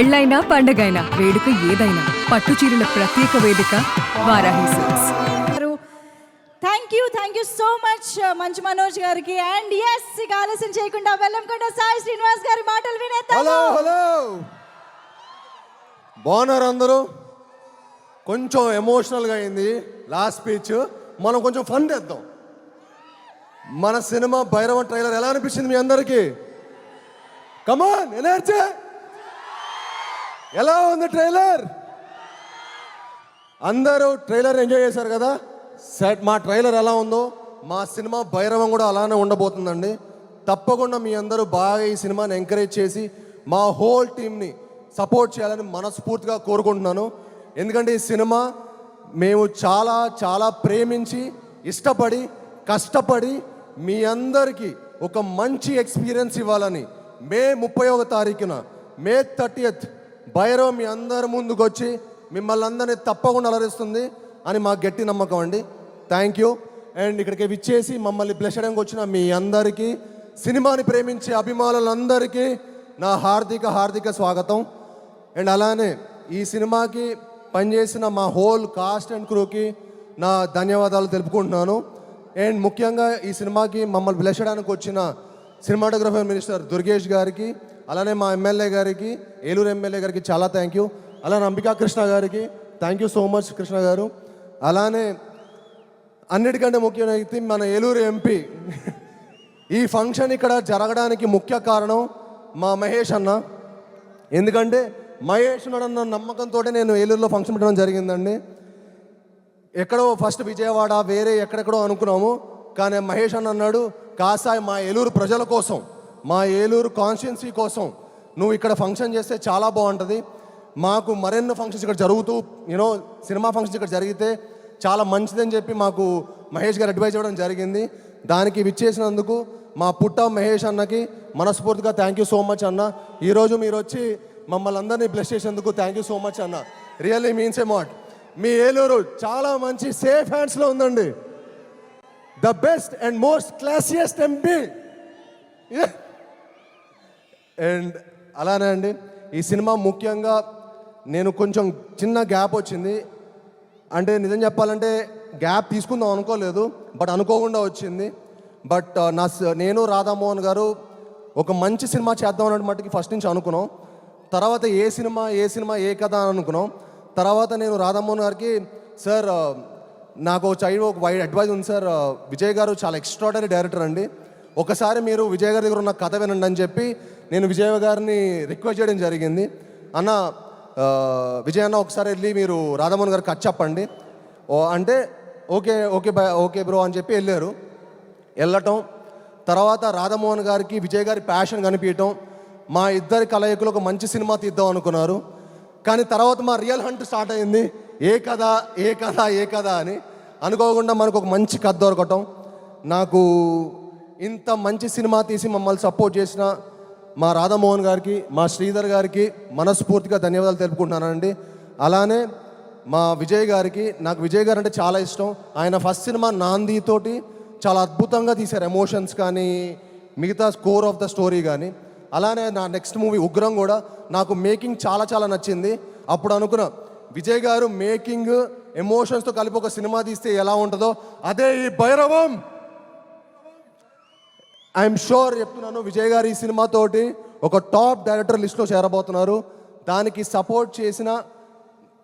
పెళ్ళైనా పండగైనా వేడుక ఏదైనా పట్టు చీరల ప్రత్యేక వేదిక Varahi silks. Thank you so much Manchu Manoj గారికి. అండ్ ఎస్ ఇక ఆలస్యం చేయకుండా వెల్లంకొండ సాయి శ్రీనివాస్ గారి మాటలు వినేద్దాం. హలో బాగున్నారు అందరూ? కొంచెం ఎమోషనల్గా అయింది లాస్ట్ స్పీచ్. మనం కొంచెం ఫన్ తెద్దాం. మన సినిమా భైరవ ట్రైలర్ ఎలా అనిపించింది మీ అందరికీ? కమాన్ ఎనర్జీ. ఎలా ఉంది ట్రైలర్? అందరూ ట్రైలర్ ఎంజాయ్ చేశారు కదా? సెట్ మా ట్రైలర్ ఎలా ఉందో మా సినిమా భైరవం కూడా అలానే ఉండబోతుందండి. తప్పకుండా మీ అందరూ బాగా ఈ సినిమాని ఎంకరేజ్ చేసి మా హోల్ టీమ్ని సపోర్ట్ చేయాలని మనస్ఫూర్తిగా కోరుకుంటున్నాను. ఎందుకంటే ఈ సినిమా మేము చాలా చాలా ప్రేమించి ఇష్టపడి కష్టపడి మీ అందరికీ ఒక మంచి ఎక్స్పీరియన్స్ ఇవ్వాలని మే 31వ తారీఖున మే 30th భైరవ్ మీ అందరి ముందుకు వచ్చి మిమ్మల్ని అందరినీ తప్పకుండా అలరిస్తుంది అని మా గట్టి నమ్మకం అండి. Thank you. అండ్ ఇక్కడికి విచ్చేసి మమ్మల్ని బ్లెస్ చేయడానికి వచ్చిన మీ అందరికీ, సినిమాని ప్రేమించే అభిమానులందరికీ నా హార్దిక స్వాగతం. అండ్ అలానే ఈ సినిమాకి పనిచేసిన మా హోల్ కాస్ట్ అండ్ క్రూకి నా ధన్యవాదాలు తెలుపుకుంటున్నాను. అండ్ ముఖ్యంగా ఈ సినిమాకి మమ్మల్ని బ్లెస్ చేయడానికి వచ్చిన సినిమాటోగ్రఫర్ మినిస్టర్ దుర్గేష్ గారికి, అలానే మా ఎమ్మెల్యే గారికి, ఏలూరు ఎమ్మెల్యే గారికి చాలా థ్యాంక్ యూ. అలానే అంబికా కృష్ణ గారికి thank you so much Krishna గారు. అలానే అన్నిటికంటే ముఖ్యమైన వ్యక్తి మన ఏలూరు ఎంపీ. ఈ ఫంక్షన్ ఇక్కడ జరగడానికి ముఖ్య కారణం మా మహేష్ అన్న. ఎందుకంటే మహేష్ అన్న నమ్మకంతో నేను ఏలూరులో ఫంక్షన్ పెట్టడం జరిగిందండి. ఎక్కడో ఫస్ట్ విజయవాడ వేరే ఎక్కడెక్కడో అనుకున్నాము, కానీ మహేష్ అన్న అన్నాడు, కాసాయి మా ఏలూరు ప్రజల కోసం, మా ఏలూరు కాన్స్టిట్యున్సీ కోసం నువ్వు ఇక్కడ ఫంక్షన్ చేస్తే చాలా బాగుంటుంది. మాకు మరెన్నో ఫంక్షన్స్ ఇక్కడ జరుగుతూ సినిమా ఫంక్షన్స్ ఇక్కడ జరిగితే చాలా మంచిదని చెప్పి మాకు మహేష్ గారు అడ్వైజ్ చేయడం జరిగింది. దానికి విచ్చేసినందుకు మా పుట్ట మహేష్ అన్నకి మనస్ఫూర్తిగా థ్యాంక్ యూ సో మచ్ అన్న. ఈరోజు మీరు వచ్చి మమ్మల్ని అందరినీ బ్లెస్ చేసేందుకు థ్యాంక్ యూ సో మచ్ అన్న. Really means a lot. మీ ఏలూరు చాలా మంచి సేఫ్ హ్యాండ్స్లో ఉందండి. The best and most classiest MP. And అలానే అండి ఈ సినిమా ముఖ్యంగా నేను కొంచెం చిన్న గ్యాప్ వచ్చింది. అంటే నిజం చెప్పాలంటే గ్యాప్ తీసుకుందాం అనుకోలేదు, బట్ అనుకోకుండా వచ్చింది. బట్ నేను రాధామోహన్ గారు ఒక మంచి సినిమా చేద్దాం అన్నట్టు మట్టుకి ఫస్ట్ నుంచి అనుకున్నాం. తర్వాత ఏ సినిమా ఏ కథ అని అనుకున్నాం. తర్వాత నేను రాధామోహన్ గారికి, సార్ నాకు ఒక వైడ్ అడ్వైజ్ ఉంది సార్, విజయ్ గారు చాలా ఎక్స్ట్రాడనరీ డైరెక్టర్ అండి, ఒకసారి మీరు విజయ్ గారి దగ్గర ఉన్న కథ వినండి అని చెప్పి నేను విజయ్ గారిని రిక్వెస్ట్ చేయడం జరిగింది. అన్న విజయ్ అన్న ఒకసారి వెళ్ళి మీరు రాధామోహన్ గారికి కథ చెప్పండి అంటే ఓకే బ్రో అని చెప్పి వెళ్ళటం. తర్వాత రాధామోహన్ గారికి విజయ్ గారి ప్యాషన్ కనిపించటం, మా ఇద్దరి కలయికలు ఒక మంచి సినిమా తీద్దాం అనుకున్నారు. కానీ తర్వాత మా రియల్ హంట్ స్టార్ట్ అయింది. ఏ కథ అని అనుకోకుండా మనకు ఒక మంచి కథ దొరకటం. నాకు ఇంత మంచి సినిమా తీసి మమ్మల్ని సపోర్ట్ చేసిన మా రాధామోహన్ గారికి, మా శ్రీధర్ గారికి మనస్ఫూర్తిగా ధన్యవాదాలు తెలుపుకుంటున్నానండి. అలానే మా విజయ్ గారికి, నాకు విజయ్ గారు అంటే చాలా ఇష్టం. ఆయన ఫస్ట్ సినిమా నాందితోటి చాలా అద్భుతంగా తీశారు, ఎమోషన్స్ కానీ మిగతా స్కోర్ ఆఫ్ ద స్టోరీ కానీ. అలానే నా నెక్స్ట్ మూవీ ఉగ్రం కూడా నాకు మేకింగ్ చాలా చాలా నచ్చింది. అప్పుడు అనుకున్నా విజయ్ గారు మేకింగ్ ఎమోషన్స్తో కలిపి ఒక సినిమా తీస్తే ఎలా ఉంటుందో అదే ఈ భైరవం. ఐఎమ్ షూర్ చెప్తున్నాను, విజయ్ గారు ఈ సినిమాతోటి ఒక టాప్ డైరెక్టర్ లిస్ట్లో చేరబోతున్నారు. దానికి సపోర్ట్ చేసిన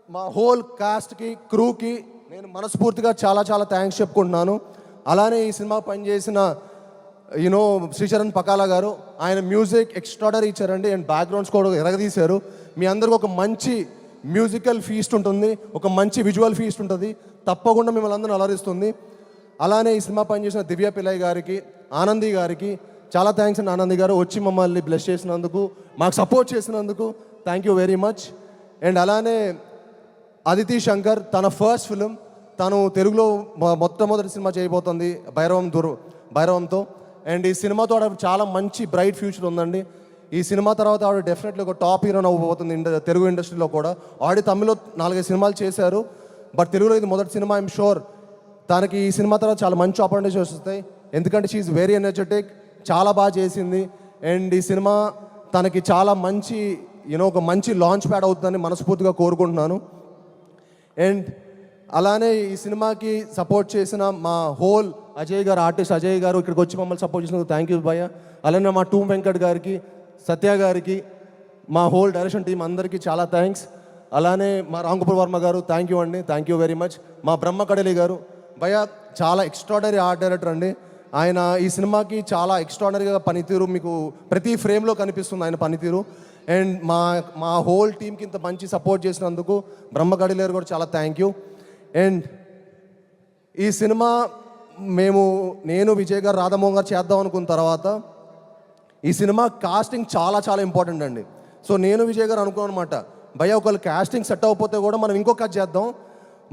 మా హోల్ కాస్ట్కి క్రూకి నేను మనస్ఫూర్తిగా చాలా చాలా థ్యాంక్స్ చెప్పుకుంటున్నాను. అలానే ఈ సినిమా పనిచేసిన శ్రీచరణ్ పకాలా గారు, ఆయన మ్యూజిక్ ఎక్స్ట్రాడనరీ ఇచ్చారండి. అండ్ బ్యాక్గ్రౌండ్స్ కూడా ఎరగదీశారు. మీ అందరికి ఒక మంచి మ్యూజికల్ ఫీస్ట్ ఉంటుంది, ఒక మంచి విజువల్ ఫీస్ట్ ఉంటుంది, తప్పకుండా మిమ్మల్ని అందరిని అలరిస్తుంది. అలానే ఈ సినిమా పనిచేసిన దివ్య పిల్లయ్య గారికి, ఆనంది గారికి చాలా థ్యాంక్స్ అండి. ఆనంది గారు వచ్చి మమ్మల్ని బ్లెస్ చేసినందుకు, మాకు సపోర్ట్ చేసినందుకు thank you very much. And అలానే అదితి శంకర్, తన ఫస్ట్ ఫిలిం, తను తెలుగులో మొట్టమొదటి సినిమా చేయబోతుంది భైరవంతో. అండ్ ఈ సినిమాతో ఆవిడ చాలా మంచి బ్రైట్ ఫ్యూచర్ ఉందండి. ఈ సినిమా తర్వాత ఆవిడ డెఫినెట్లీ ఒక టాప్ హీరోయిన్ అవ్వబోతుంది తెలుగు ఇండస్ట్రీలో కూడా. ఆల్రెడీ తమిళ్లో 4-5 సినిమాలు చేశారు, బట్ తెలుగులో ఇది మొదటి సినిమా. ఐఎమ్ షూర్ తనకి ఈ సినిమా తర్వాత చాలా మంచి ఆపర్చునిటీస్ వస్తాయి. ఎందుకంటే షీఈ్ వెరీ ఎనర్జెటిక్, చాలా బాగా చేసింది. అండ్ ఈ సినిమా తనకి చాలా మంచి యూనో ఒక మంచి లాంచ్ ప్యాడ్ అవుతుందని మనస్ఫూర్తిగా కోరుకుంటున్నాను. అండ్ అలానే ఈ సినిమాకి సపోర్ట్ చేసిన మా హోల్ అజయ్ గారు, ఆర్టిస్ట్ అజయ్ గారు ఇక్కడికి వచ్చి మమ్మల్ని సపోర్ట్ చేసినందుకు థ్యాంక్ యూ భయ్య. అలానే మా టూమ్ వెంకట్ గారికి, సత్య గారికి, మా హోల్ డైరెక్షన్ టీం అందరికీ చాలా థ్యాంక్స్. అలానే మా రాంగోపాల్ వర్మ గారు థ్యాంక్ యూ అండి, థ్యాంక్ యూ వెరీ మచ్. మా బ్రహ్మ కడలి గారు భయ్య చాలా ఎక్స్ట్రాడనరీ ఆర్ట్ డైరెక్టర్ అండి. ఆయన ఈ సినిమాకి చాలా ఎక్స్ట్రాడనరీగా పనితీరు మీకు ప్రతి ఫ్రేమ్లో కనిపిస్తుంది ఆయన పనితీరు. అండ్ మా హోల్ టీంకి ఇంత మంచి సపోర్ట్ చేసినందుకు బ్రహ్మ కడలి గారు కూడా చాలా థ్యాంక్ యూ. అండ్ ఈ సినిమా నేను విజయ్ గారు, రాధామోహన్ గారు చేద్దాం అనుకున్న తర్వాత ఈ సినిమా కాస్టింగ్ చాలా చాలా ఇంపార్టెంట్ అండి. సో నేను విజయ్ గారు అనుకున్నాను అనమాట, భయ్య ఒకవేళ కాస్టింగ్ సెట్ అవ్వకపోతే కూడా మనం ఇంకో కథ చేద్దాం,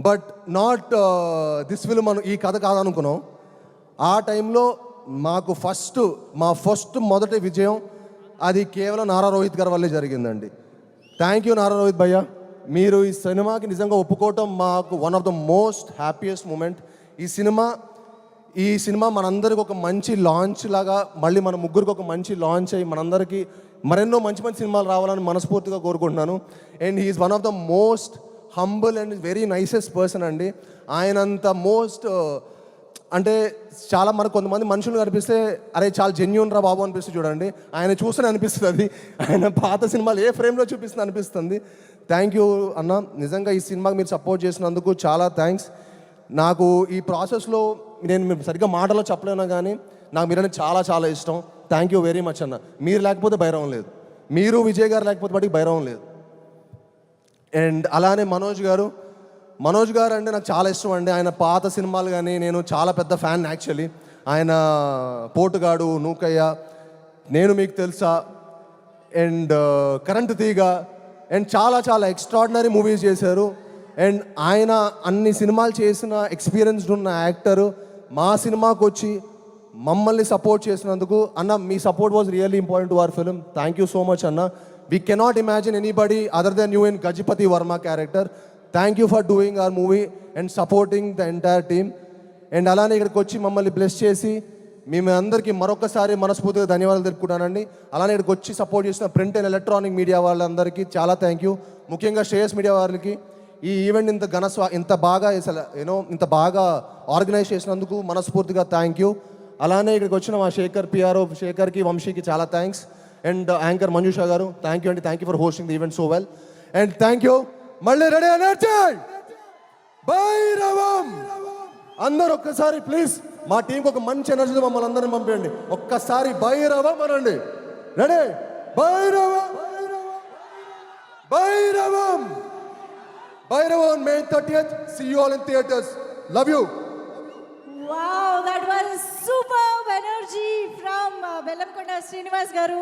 బట్ నాట్ దిస్ ఫిల్మ్ ఈ కథ కాదనుకున్నాం. ఆ టైంలో మాకు మా ఫస్ట్ మొదటి విజయం అది కేవలం నారా రోహిత్ గారి వల్లే జరిగిందండి. థ్యాంక్ యూ నారా రోహిత్ భయ్య, మీరు ఈ సినిమాకి నిజంగా ఒప్పుకోవటం మాకు one of the most happiest moment. ఈ సినిమా మనందరికి ఒక మంచి లాంచ్ లాగా, మళ్ళీ మన ముగ్గురికి ఒక మంచి లాంచ్ అయ్యి మనందరికీ మరెన్నో మంచి మంచి సినిమాలు రావాలని మనస్ఫూర్తిగా కోరుకుంటున్నాను. And he is one of the most humble and very nicest person అండి. ఆయనంత అంటే చాలా మనకు కొంతమంది మనుషులు కనిపిస్తే అరే చాలా జెన్యూన్ రా బాబు అనిపిస్తుంది చూడండి, ఆయన చూస్తూనే అనిపిస్తుంది. అది ఆయన పాత సినిమాలు ఏ ఫ్రేమ్లో చూపిస్తుంది అనిపిస్తుంది. థ్యాంక్ యూ అన్న, నిజంగా ఈ సినిమాకి మీరు సపోర్ట్ చేసినందుకు చాలా థ్యాంక్స్. నాకు ఈ ప్రాసెస్లో నేను సరిగ్గా మాటలో చెప్పలేను కానీ నాకు మీరంటే చాలా చాలా ఇష్టం. థ్యాంక్ యూ వెరీ మచ్ అన్న. మీరు లేకపోతే భైరవం లేదు, మీరు విజయ్ గారు లేకపోతే వాటికి భైరవం లేదు. అండ్ అలానే మనోజ్ గారు అంటే నాకు చాలా ఇష్టం అండి. ఆయన పాత సినిమాలు కానీ నేను చాలా పెద్ద ఫ్యాన్ యాక్చువల్లీ. ఆయన పోటుగాడు, నూకయ్య, నేను మీకు తెలుసా, అండ్ కరెంటు తీగ, అండ్ చాలా చాలా ఎక్స్ట్రాడినరీ మూవీస్ చేశారు. అండ్ ఆయన అన్ని సినిమాలు చేసిన ఎక్స్పీరియన్స్డ్ ఉన్న యాక్టరు మా సినిమాకి వచ్చి మమ్మల్ని సపోర్ట్ చేసినందుకు అన్న, మీ support was really important to our film. Thank you so much అన్న. We cannot imagine anybody other than you in Gajapati Varma character. Thank you for doing our movie and supporting the entire team. And అలానే ఇక్కడికి వచ్చి మమ్మల్ని bless చేసి మేము అందరికీ మరొకసారి మనస్ఫూర్తిగా ధన్యవాదాలు తెలుపుకుంటానండి. అలానే ఇక్కడికి వచ్చి సపోర్ట్ చేసిన ప్రింట్ అండ్ ఎలక్ట్రానిక్ మీడియా వాళ్ళందరికీ చాలా థ్యాంక్ యూ. ముఖ్యంగా శ్రేయస్ మీడియా వారికి ఈ ఈవెంట్ ఇంత బాగా ఆర్గనైజ్ చేసినందుకు మనస్ఫూర్తిగా థ్యాంక్ యూ. అలానే ఇక్కడికి వచ్చిన మా శేఖర్కి, వంశీకి చాలా థ్యాంక్స్. అండ్ యాంకర్ మంజుషా గారు థ్యాంక్ యూ అండి, thank you for hosting the event so well. And thank you. మళ్ళీ రెడీ ఎనర్జీ భైరవం అందరూ ఒక్కసారి ప్లీజ్ మా టీంకి ఒక మంచి ఎనర్జీతో మమ్మల్ని అందరిని పంపించండి. ఒక్కసారి భైరవం అనండి. Ready, Bhairavam Bhairavam Bhairavam on May 30th. See you all in theaters. Love you. Wow, that was superb energy from Bellamkonda Srinivas garu.